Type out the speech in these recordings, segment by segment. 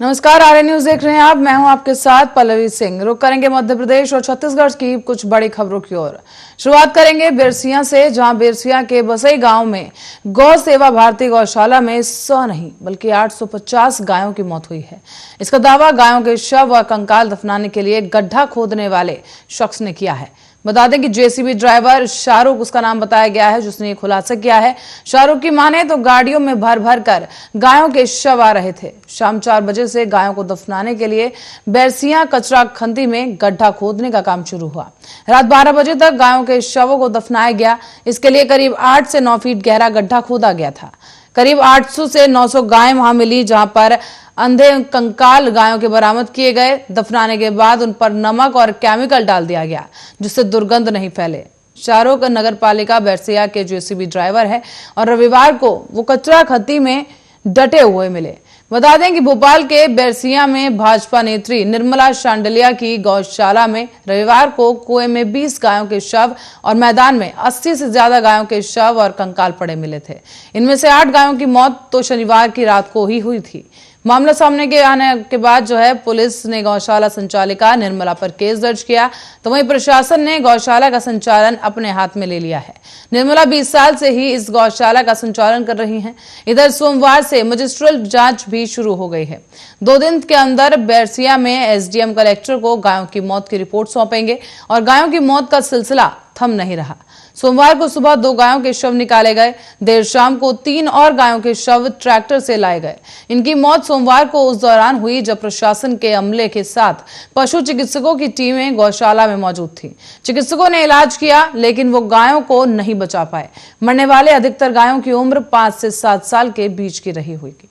नमस्कार, आर्य न्यूज देख रहे हैं आप। मैं हूं आपके साथ पल्लवी सिंह। रुक करेंगे मध्य प्रदेश और छत्तीसगढ़ की कुछ बड़ी खबरों की ओर। शुरुआत करेंगे बिरसिया से, जहां बिरसिया के बसई गांव में गौ सेवा भारती गौशाला में 100 नहीं बल्कि 850 गायों की मौत हुई है। इसका दावा गायों के शव और कंकाल दफनाने के लिए गड्ढा खोदने वाले शख्स ने किया है। बता दें कि जेसीबी ड्राइवर शाहरुख उसका नाम बताया गया है, जिसने ये खुलासा किया है। शाहरुख की माने तो गाड़ियों में भर भर कर गायों के शव आ रहे थे। शाम 4 बजे से गायों को दफनाने के लिए बैरसिया कचरा खंती में गड्ढा खोदने का काम शुरू हुआ। रात 12 बजे तक गायों के शवों को दफनाया गया। इसके लिए करीब 8 से 9 फीट गहरा गड्ढा खोदा गया था। करीब 800 से 900 गायें वहां मिली, जहां पर अंधे कंकाल गायों के बरामद किए गए। दफनाने के बाद उन पर नमक और केमिकल डाल दिया गया, जिससे दुर्गंध नहीं फैले। शाहरुख नगर पालिका बैरसिया के जेसीबी ड्राइवर है और रविवार को वो कचरा खत्ती में डटे हुए मिले। बता दें कि भोपाल के बैरसिया में भाजपा नेत्री निर्मला शांडिलिया की गौशाला में रविवार को कुएं में 20 गायों के शव और मैदान में 80 से ज्यादा गायों के शव और कंकाल पड़े मिले थे। इनमें से 8 गायों की मौत तो शनिवार की रात को ही हुई थी। मामला सामने के आने के बाद पुलिस ने गौशाला संचालिका निर्मला पर केस दर्ज किया, तो वहीं प्रशासन ने गौशाला का संचालन अपने हाथ में ले लिया है। निर्मला 20 साल से ही इस गौशाला का संचालन कर रही हैं। इधर सोमवार से मजिस्ट्रियल जांच भी शुरू हो गई है। 2 दिन के अंदर बैरसिया में एसडीएम कलेक्टर को गायों की मौत की रिपोर्ट सौंपेंगे और गायों की मौत का सिलसिला थम नहीं रहा। सोमवार को सुबह 2 गायों के शव निकाले गए। देर शाम को 3 और गायों के शव ट्रैक्टर से लाए गए। इनकी मौत सोमवार को उस दौरान हुई जब प्रशासन के अमले के साथ पशु चिकित्सकों की टीमें गौशाला में मौजूद थी। चिकित्सकों ने इलाज किया, लेकिन वो गायों को नहीं बचा पाए। मरने वाले अधिकतर गायों की उम्र 5 से 7 साल के बीच की रही होगी।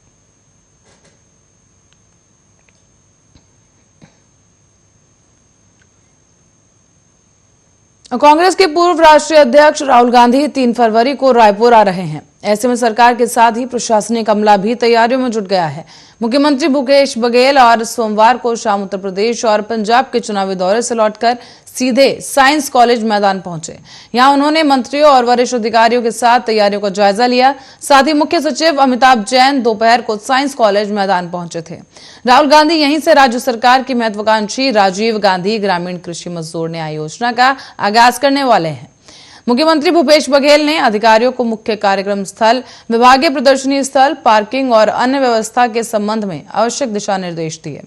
कांग्रेस के पूर्व राष्ट्रीय अध्यक्ष राहुल गांधी 3 फरवरी को रायपुर आ रहे हैं। ऐसे में सरकार के साथ ही प्रशासनिक अमला भी तैयारियों में जुट गया है। मुख्यमंत्री भूपेश बघेल और सोमवार को शाम उत्तर प्रदेश और पंजाब के चुनावी दौरे से लौटकर सीधे साइंस कॉलेज मैदान पहुंचे। यहां उन्होंने मंत्रियों और वरिष्ठ अधिकारियों के साथ तैयारियों का जायजा लिया। साथ ही मुख्य सचिव अमिताभ जैन दोपहर को साइंस कॉलेज मैदान पहुंचे थे। राहुल गांधी यहीं से राज्य सरकार की महत्वाकांक्षी राजीव गांधी ग्रामीण कृषि मजदूर न्याय योजना का आगाज करने वाले हैं। मुख्यमंत्री भूपेश बघेल ने अधिकारियों को मुख्य कार्यक्रम स्थल, विभागीय प्रदर्शनी स्थल, पार्किंग और अन्य व्यवस्था के संबंध में आवश्यक दिशा निर्देश दिए।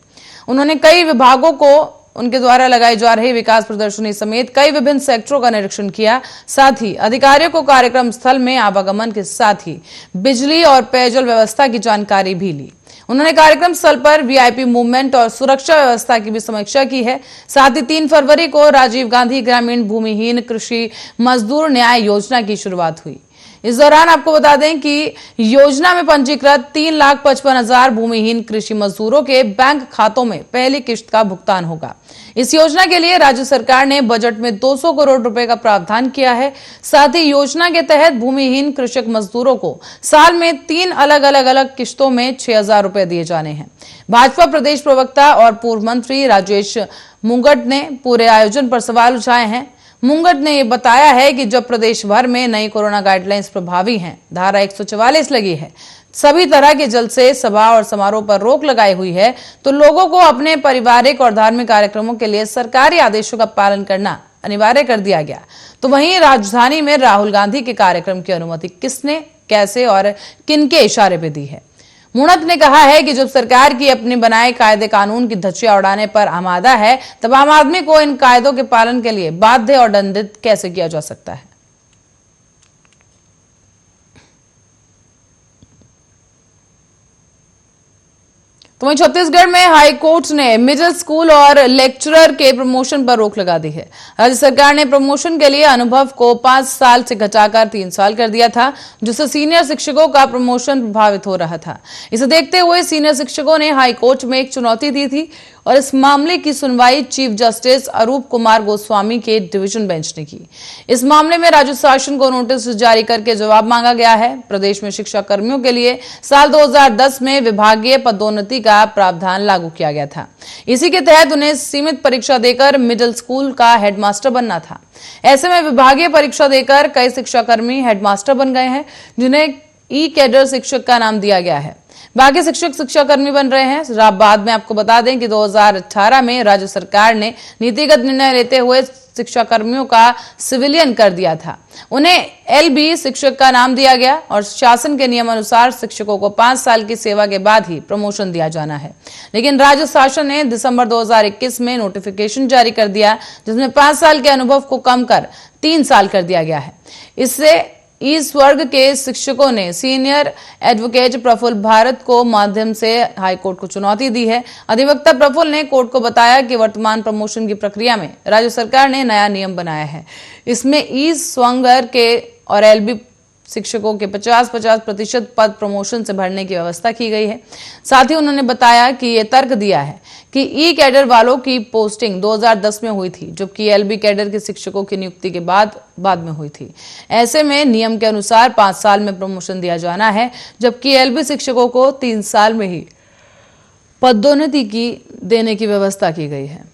उन्होंने कई विभागों को उनके द्वारा लगाई जा रही विकास प्रदर्शनी समेत कई विभिन्न सेक्टरों का निरीक्षण किया। साथ ही अधिकारियों को कार्यक्रम स्थल में आवागमन के साथ ही बिजली और पेयजल व्यवस्था की जानकारी भी ली। उन्होंने कार्यक्रम स्थल पर वीआईपी मूवमेंट और सुरक्षा व्यवस्था की भी समीक्षा की है। साथ ही 3 फरवरी को राजीव गांधी ग्रामीण भूमिहीन कृषि मजदूर न्याय योजना की शुरुआत हुई। इस दौरान आपको बता दें कि योजना में पंजीकृत 3,55,000 भूमिहीन कृषि मजदूरों के बैंक खातों में पहली किश्त का भुगतान होगा। इस योजना के लिए राज्य सरकार ने बजट में 200 करोड़ रुपए का प्रावधान किया है। साथ ही योजना के तहत भूमिहीन कृषक मजदूरों को साल में 3 अलग किश्तों में 6,000 रुपए दिए जाने हैं। भाजपा प्रदेश प्रवक्ता और पूर्व मंत्री राजेश मुंगट ने पूरे आयोजन पर सवाल उठाए हैं। मुंगट ने यह बताया है कि जब प्रदेश भर में नई कोरोना गाइडलाइंस प्रभावी हैं, धारा 144 लगी है, सभी तरह के जलसे, सभा और समारोह पर रोक लगाई हुई है, तो लोगों को अपने पारिवारिक और धार्मिक कार्यक्रमों के लिए सरकारी आदेशों का पालन करना अनिवार्य कर दिया गया। तो वहीं राजधानी में राहुल गांधी के कार्यक्रम की अनुमति किसने, कैसे और किनके इशारे पर दी है? मुणत ने कहा है कि जब सरकार की अपने बनाए कायदे कानून की धज्जियां उड़ाने पर आमादा है, तब आम आदमी को इन कायदों के पालन के लिए बाध्य और दंडित कैसे किया जा सकता है? तो वहीं छत्तीसगढ़ में हाई कोर्ट ने मिडिल स्कूल और लेक्चरर के प्रमोशन पर रोक लगा दी है। राज्य सरकार ने प्रमोशन के लिए अनुभव को 5 साल से घटाकर 3 साल कर दिया था, जिससे सीनियर शिक्षकों का प्रमोशन प्रभावित हो रहा था। इसे देखते हुए सीनियर शिक्षकों ने हाई कोर्ट में एक चुनौती दी थी और इस मामले की सुनवाई चीफ जस्टिस अरूप कुमार गोस्वामी के डिवीजन बेंच ने की। इस मामले में राज्य शासन को नोटिस जारी करके जवाब मांगा गया है। प्रदेश में शिक्षा कर्मियों के लिए साल 2010 में विभागीय पदोन्नति का प्रावधान लागू किया गया था। इसी के तहत उन्हें सीमित परीक्षा देकर मिडिल स्कूल का हेडमास्टर बनना था। ऐसे में विभागीय परीक्षा देकर कई शिक्षाकर्मी हेडमास्टर बन गए हैं, जिन्हें ई कैडर शिक्षक का नाम दिया गया है। बाकी शिक्षक शिक्षाकर्मी बन रहे हैं। बाद में आपको बता दें कि 2018 में राज्य सरकार ने नीतिगत निर्णय लेते हुए शिक्षा कर्मियों का सिविलियन कर दिया था। उन्हें एलबी शिक्षक का नाम दिया गया और शासन के नियम अनुसार शिक्षकों को 5 साल की सेवा के बाद ही प्रमोशन दिया जाना है। लेकिन राज्य शासन ने दिसंबर 2021 में नोटिफिकेशन जारी कर दिया, जिसमें 5 साल के अनुभव को कम कर 3 साल कर दिया गया है। इससे इस वर्ग के शिक्षकों ने सीनियर एडवोकेट प्रफुल्ल भारत को माध्यम से हाईकोर्ट को चुनौती दी है। अधिवक्ता प्रफुल्ल ने कोर्ट को बताया कि वर्तमान प्रमोशन की प्रक्रिया में राज्य सरकार ने नया नियम बनाया है। इसमें इस वर्ग के और एलबी शिक्षकों के 50-50% पद प्रमोशन से भरने की व्यवस्था की गई है। साथ ही उन्होंने बताया कि ये तर्क दिया है कि ई कैडर वालों की पोस्टिंग 2010 में हुई थी, जबकि एलबी कैडर के शिक्षकों की नियुक्ति के बाद में हुई थी। ऐसे में नियम के अनुसार 5 साल में प्रमोशन दिया जाना है, जबकि एलबी शिक्षकों को 3 साल में ही पदोन्नति देने की व्यवस्था की गई है।